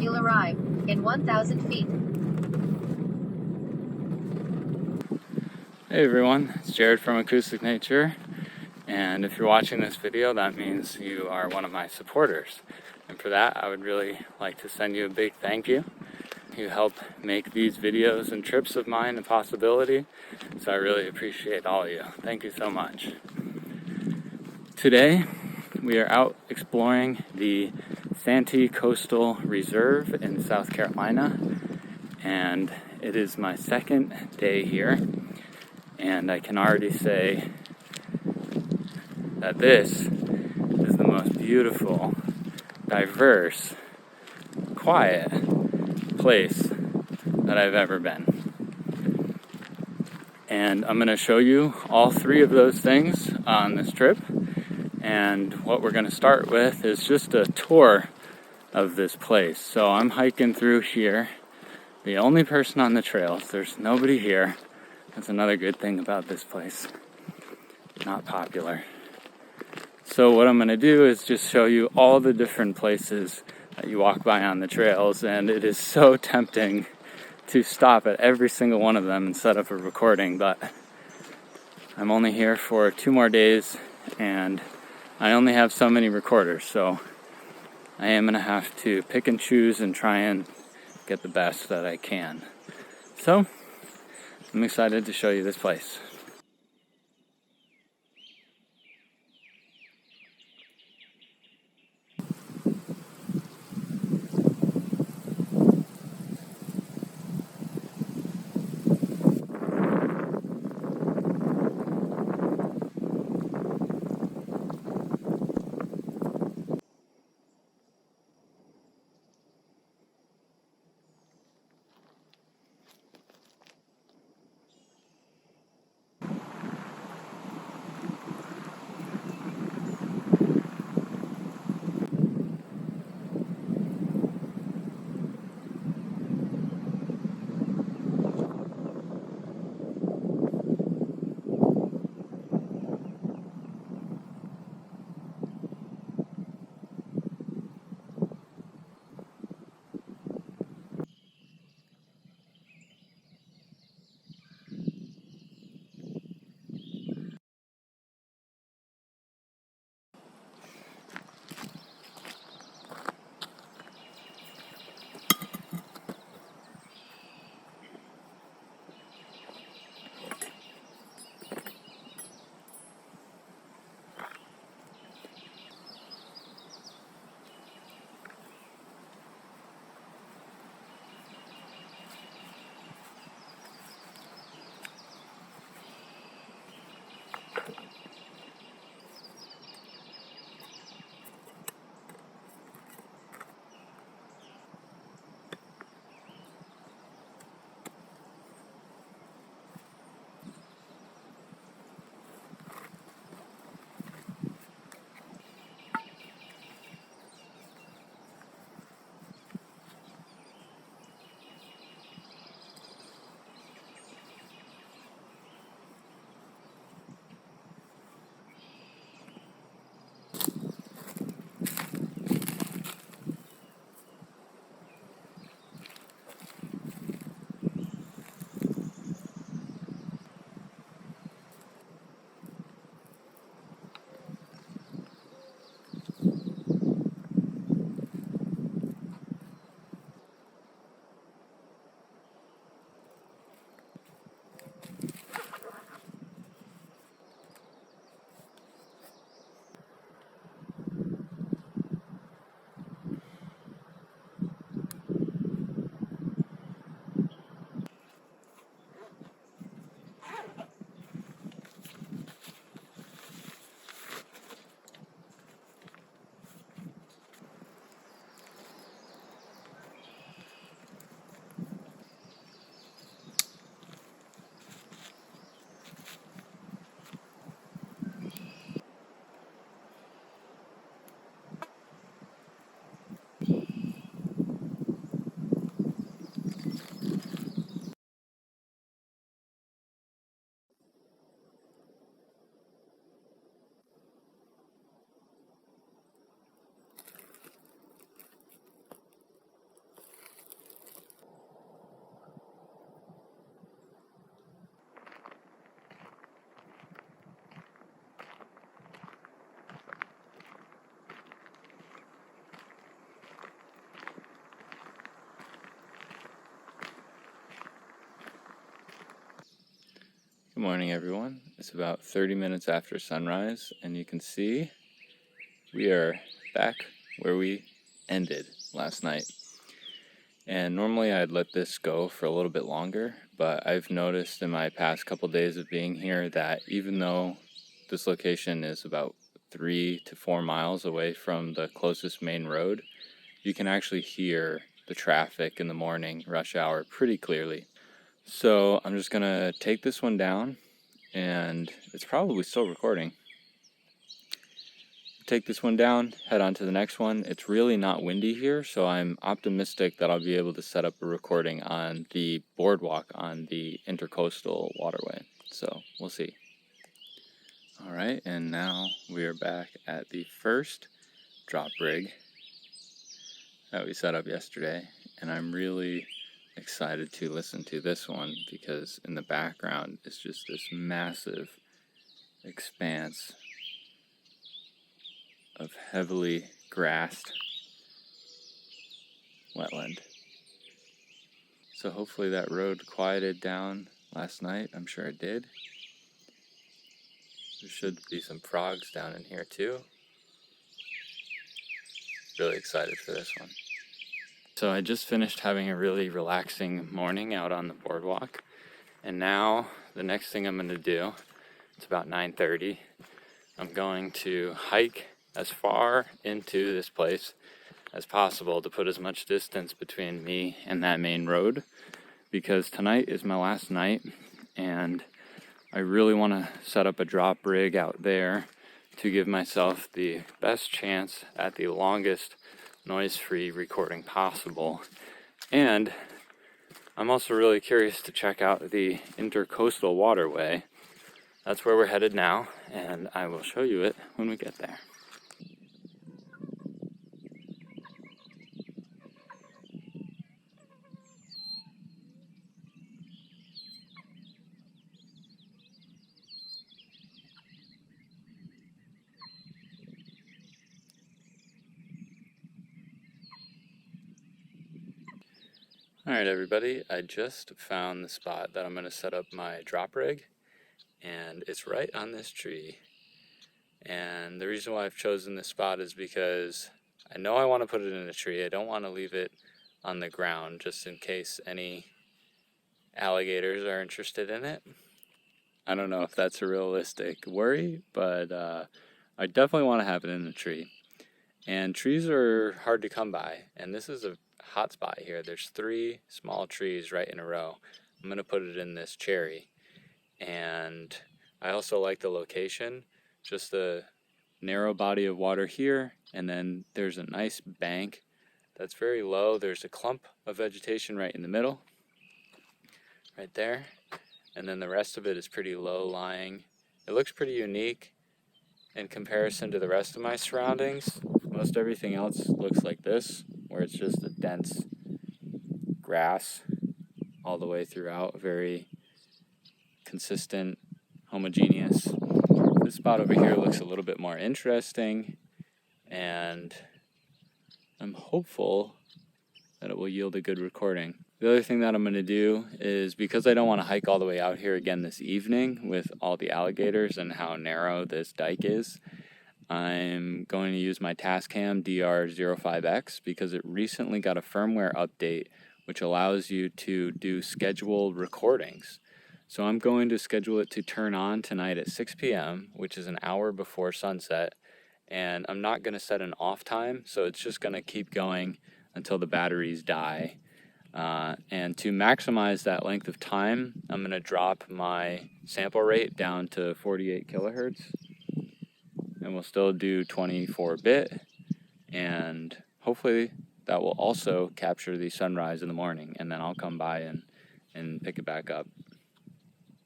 You'll arrive in 1,000 feet. Hey everyone, it's Jared from Acoustic Nature, and if you're watching this video, that means you are one of my supporters. And for that, I would really like to send you a big thank you. You help make these videos and trips of mine a possibility, so I really appreciate all of you. Thank you so much. Today, we are out exploring the Santee Coastal Reserve in South Carolina, and it is my second day here, and I can already say that this is the most beautiful, diverse, quiet place that I've ever been. And I'm going to show you all three of those things on this trip. And what we're going to start with is just a tour of this place. So I'm hiking through here, the only person on the trails. There's nobody here. That's another good thing about this place. Not popular. So what I'm going to do is just show you all the different places that you walk by on the trails, and it is so tempting to stop at every single one of them and set up a recording, but I'm only here for 2 more days and I only have so many recorders, so I am going to have to pick and choose and try and get the best that I can. So I'm excited to show you this place. Good morning, everyone. It's about 30 minutes after sunrise, and you can see we are back where we ended last night. And normally I'd let this go for a little bit longer, but I've noticed in my past couple days of being here that even though this location is about 3 to 4 miles away from the closest main road, you can actually hear the traffic in the morning rush hour pretty clearly. So I'm just gonna take this one down, and it's probably still recording. Take this one down, head on to the next one. It's really not windy here, so I'm optimistic that I'll be able to set up a recording on the boardwalk on the intercoastal waterway. So we'll see. All right, and now we are back at the first drop rig that we set up yesterday, and I'm really excited to listen to this one because in the background is just this massive expanse of heavily grassed wetland. So hopefully that road quieted down last night. I'm sure it did. There should be some frogs down in here too. Really excited for this one. So I just finished having a really relaxing morning out on the boardwalk, and now the next thing I'm going to do, it's about 9:30, I'm going to hike as far into this place as possible to put as much distance between me and that main road, because tonight is my last night and I really want to set up a drop rig out there to give myself the best chance at the longest noise-free recording possible. And I'm also really curious to check out the intercoastal waterway. That's where we're headed now, and I will show you it when we get there. Alright everybody, I just found the spot that I'm going to set up my drop rig, and it's right on this tree. And the reason why I've chosen this spot is because I know I want to put it in a tree. I don't want to leave it on the ground just in case any alligators are interested in it. I don't know if that's a realistic worry, but I definitely want to have it in a tree. And trees are hard to come by, and this is a hot spot here. There's 3 small trees right in a row. I'm going to put it in this cherry. And I also like the location, just the narrow body of water here, and then there's a nice bank that's very low. There's a clump of vegetation right in the middle, right there, and then the rest of it is pretty low lying. It looks pretty unique in comparison to the rest of my surroundings. Most everything else looks like this, where it's just a dense grass all the way throughout, very consistent, homogeneous. This spot over here looks a little bit more interesting, and I'm hopeful that it will yield a good recording. The other thing that I'm going to do is, because I don't want to hike all the way out here again this evening with all the alligators and how narrow this dike is, I'm going to use my Tascam DR05X because it recently got a firmware update which allows you to do scheduled recordings. So I'm going to schedule it to turn on tonight at 6 p.m., which is an hour before sunset, and I'm not going to set an off time, so it's just going to keep going until the batteries die. And to maximize that length of time, I'm going to drop my sample rate down to 48 kilohertz, and we'll still do 24-bit, and hopefully that will also capture the sunrise in the morning, and then I'll come by and pick it back up.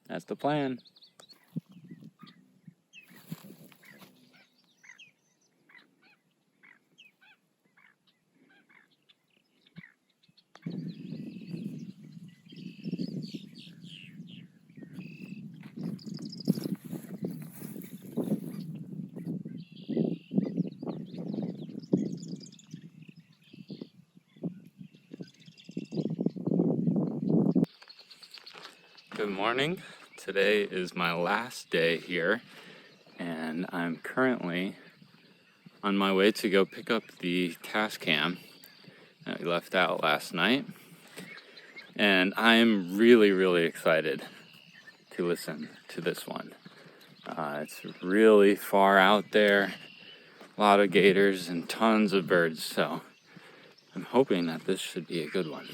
That's the plan. Good morning. Today is my last day here, and I'm currently on my way to go pick up the Tascam that we left out last night. And I'm really excited to listen to this one. It's really far out there, a lot of gators and tons of birds, so I'm hoping that this should be a good one.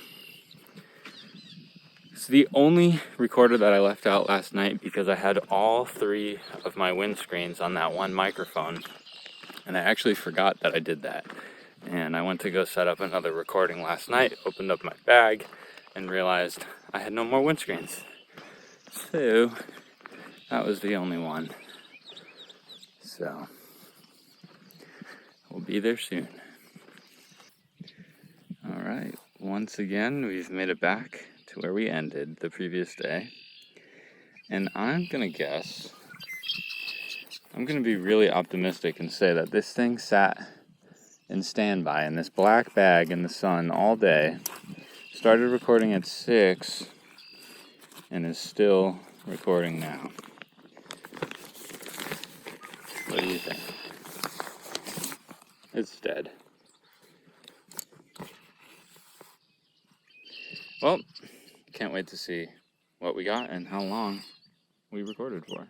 It's the only recorder that I left out last night because I had all three of my windscreens on that one microphone, and I actually forgot that I did that. And I went to go set up another recording last night, opened up my bag, and realized I had no more windscreens. So that was the only one. So we'll be there soon. All right, once again, we've made it back to where we ended the previous day. And I'm gonna be really optimistic and say that this thing sat in standby in this black bag in the sun all day, started recording at 6, and is still recording now. What do you think? It's dead. Well, can't wait to see what we got and how long we recorded for.